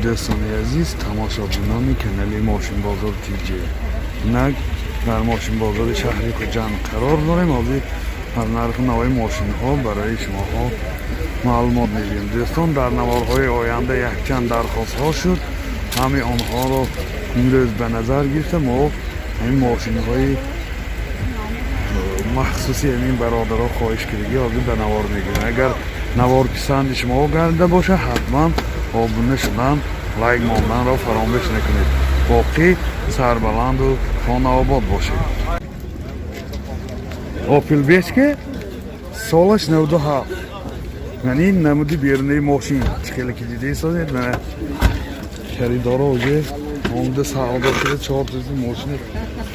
دوستان عزیز، تماشاچیان کانال ماشین بازار تیجی نگ در ماشین بازار شهر کجان قرار داریم. حاضر از نرخ نوع ماشین ها برای شما ها معلومات میدیم. دوستان در نوارهای آینده یک چند درخواست ها شد، همه آنها رو امروز به نظر گرفتم و این ماشین های مخصوصی این برادرها خواهش کردگی حاضر به نوار میگیریم. اگر نوار پسند شما گرده باشه حتما آبونه شدن، لایک ماندن را فراموش نکنید. باقی سربلند و خانه آباد باشید. اوپل بیچکه سالش 97 یعنی نمودی بیرونی ماشین چکلی که دیده سازید من خریدارا اوجه آمده سعاده شده 4 تازی ماشین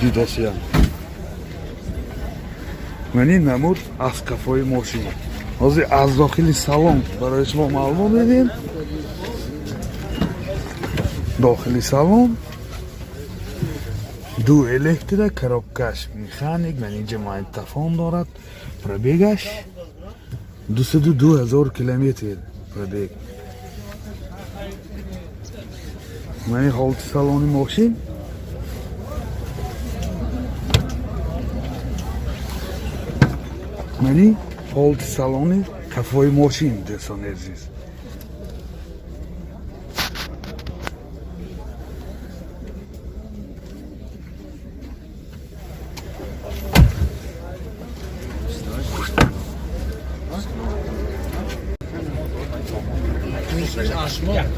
دیداسی هم یعنی نمود از کفای ماشین. حاضر از داخل سالن برای شما معلومات میدیم. داخل سالن دو الکتریک коробкаш механик من اینجا مایتفون دارد. پربیگش 202,000 کیلومتر پربیگ. من حالت سالن ماشین منی حالت سالن کفای ماشین دوستان عزیز.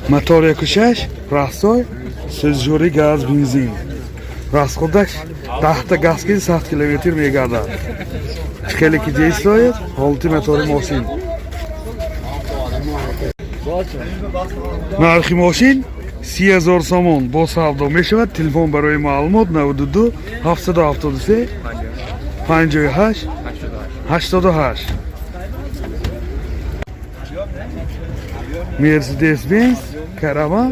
мотор 1.6 растой сезжори газ бензин. расходаш 10 та газки 100 км мегардад. хеле ки ҷей стояд ҳолати мотори мошин. нархи мошин 30,000 сомон бо савдо мешавад. телефон барои маълумот 92 773 58 88. Mercedes-Benz Caravan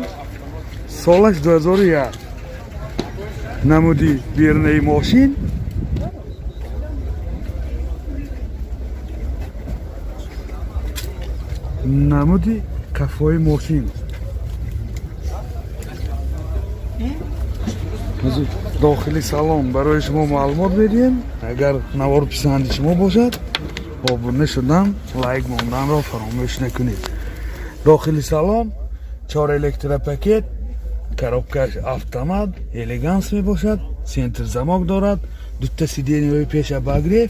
سالش 2001 نمودی بیرونی ماشین نمودی کفای ماشین. داخلی سالن برای شما معلومات میدیم. اگر نوار پسند شما باشد آبونه شدن لایک ماندن را فراموش نکنید. داخل سالن 4 الکتریک پاکت، коробкаш автомат елеганс мебошад. сентр замок дорад. 2 та сиденияи пеша багрев.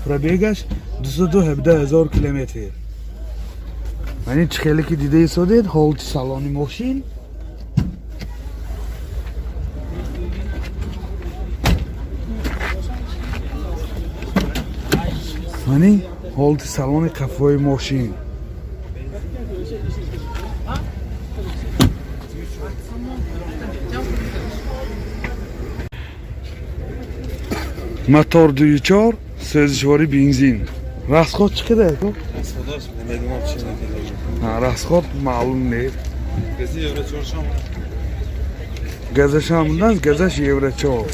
пробегаш 217,000 километр. یعنی چخیلی که دیده ایستادید حالت سالن ماشین یعنی حالت سالن کفای ماشین. мотор 2.4 سوزشواری بنزین. расход چقدر است؟ расходаш نمیدونم چی میگه. расход معلوم نیست. گازی یورو 4 شام. گازش هم نه، گازش یورو 4.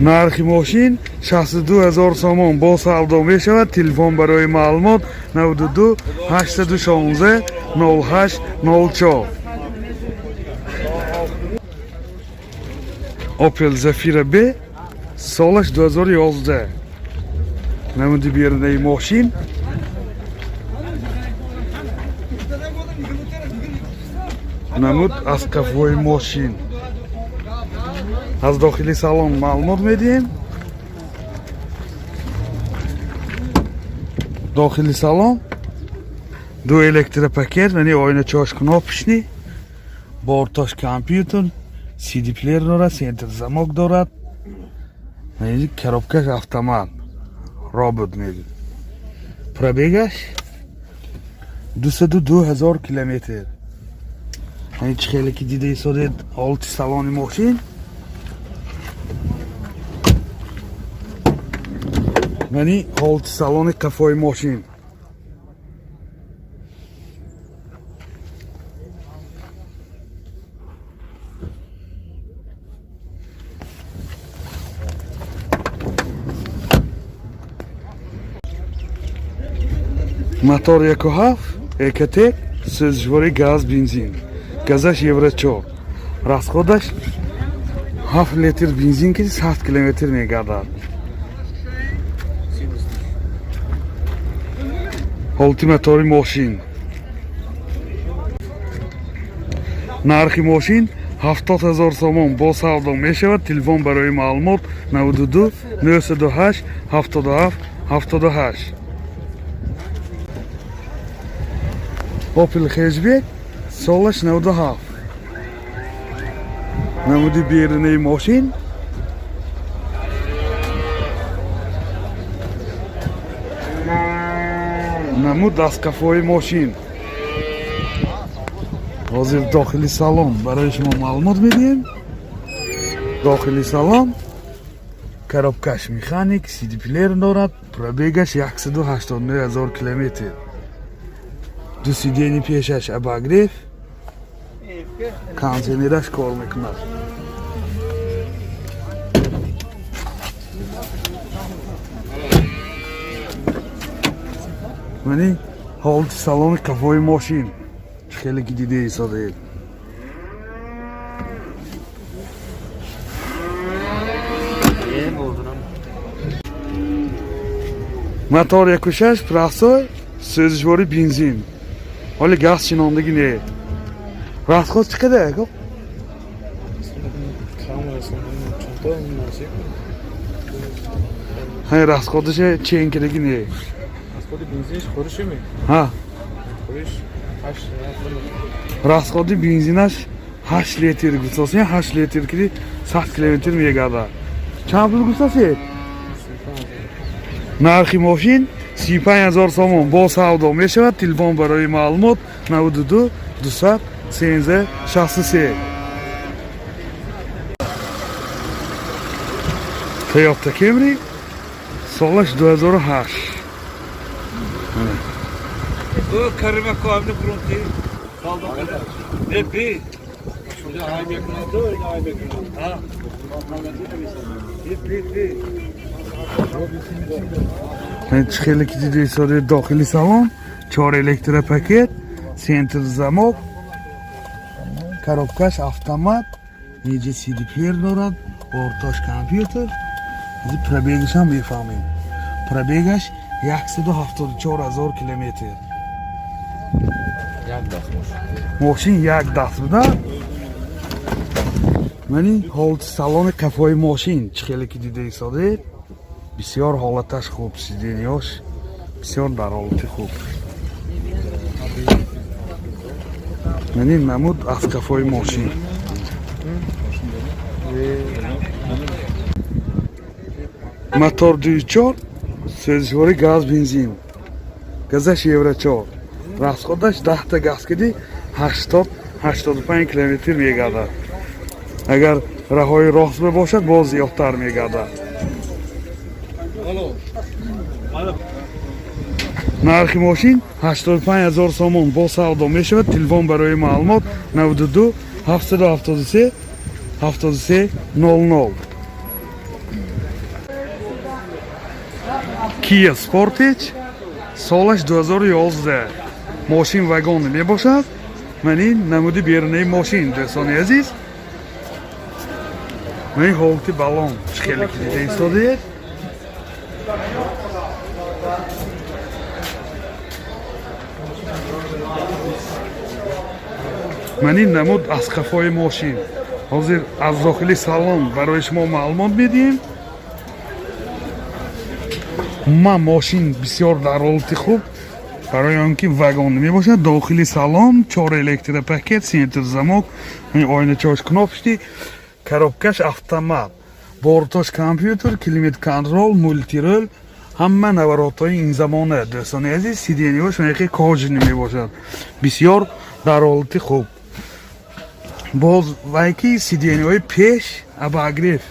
نرخ ماشین 62,000 سومون با سودا می شود. تلفن برای معلومات 92 816 08 04. اوپل زفیر ب سالش 2011 نمودی بیرونی ماشین نمود از کفای ماشین. از داخلی سالن معلومات میدیم. داخلی سالن دو الکتریک پاکت یعنی آینه چاش کناپشنی بارتاش کامپیوتر CD player دارد. سنتر زماک دارد. یعنی коробкаш автомат رابط میگه. پربیگش 202,000 کیلومتر. یعنی خیلی که دیده ایستادید حالت سالن ماشین یعنی حالت سالن کفای ماشین. мотор 1.7, Экотек, сӯзишвори газ, бензин. Газаш евро 4. Расходаш 7 литр бензин ки 100 километр мегардад. ҳолати мотори мошин. нархи мошин 70 000 сомон бо савдо мешавад. Телефон барои маълумот 92 928 77 78. Opel хеҷбек солаш 97. намуди берунаи мошин. намуд дасткафои мошин. ҳозир дохили салон барои шумо маълумот медиҳем. дохили салон коробкаш механик, CD плеер дорад, пробегаш 189 000 километр. ду сидени пешаш обогрев, кондитсионераш кор мекунад. мани ҳолати салони қафои мошин хеле ки дида истодед. мотор 1.6 прасой, сӯзишвори бензин. ҳоли газ шинондагӣ не. расход чӣ қадар ко? ҳай расходаш ченкидагӣ не. расходи бензинш хӯриши ме? ҳа. хӯриш 8 расходи бензинаш 8 литр гусоси 8 литр ки 100 километр мегардад. чанд пул гусоси? нархи мошин 35 000 сомон бо савдо мешавад. телефон барои маълумот 92 200 13 63. Toyota Camry солаш 2008. Bu karıma kavimde kuruntu. Kaldım kadar. Ne bir? Şurada ay bekliyordu, öyle ay bekliyordu. Ha. Bir. خیلی که دیدی ساده داخلی سالن 4 الکتروپاکت سنتر زمک коробкаш автомат اینجا CD плеер دارد орташ компьютер این пробегаш هم میفهمیم пробегаш 174 000 километр мошин як даст буда мани ҳолати салони қафои мошин чӣ хеле ки дида истодед бисёр ҳолаташ хуб сиденияш бисёр дар ҳолати хуб мани намуд аз қафои мошин мотор 2.4 сӯзишвори газ бензин газаш евро 4 расходаш 10 та газ киди 80-85 километр мегардад агар раҳои рост бошад боз зиёдтар мегардад нархи мошин 85 000 сомон бо савдо мешавад. телефон барои маълумот 92 773 73 00. Kia Sportage солаш 2011. мошин вагони мебошад. мани намуди берунаи мошин дӯстони азиз мани ҳолати балон чӣ хеле ки дида истодед мани намуд аз қафои мошин ҳозир аз дохили салон барои шумо маълумот медиҳем ман мошин бисёр дар ҳолати хуб барои он ки вагони мебошад дохили салон 4 электропакет сентр замок ойначош кнопочки коробкаш автомат бортош компьютер километр контрол мультирол ҳама наворотҳои ин замона дӯстони азиз сиденияш меқи кожини мебошад бисёр дар ҳолати хуб боз вайки сиденияҳои пеш обогрев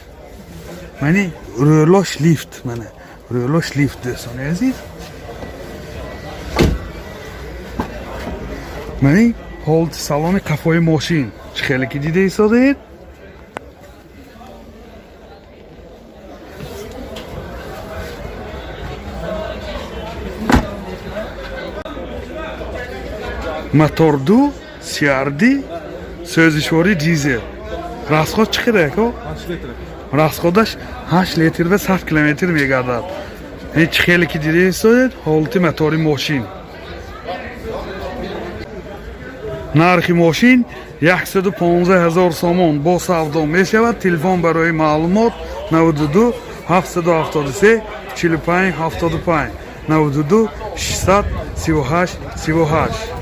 мани рӯлош лифт мана рӯлош лифт дӯстони азиз мани ҳолати салони қафои мошин чӣ хеле ки дида истодед мотор 2 CRD сӯзишворӣ дизел. расход чӣ қадар ко? 8 литр. расходаш 8 литр ба 100 километр мегардад. ин чӣ хеле ки дидед истоед ҳолати мотори мошин. нархи мошин 115 000 сомон бо савдо мешавад. телефон барои маълумот 92 773 45 75 92 638 38.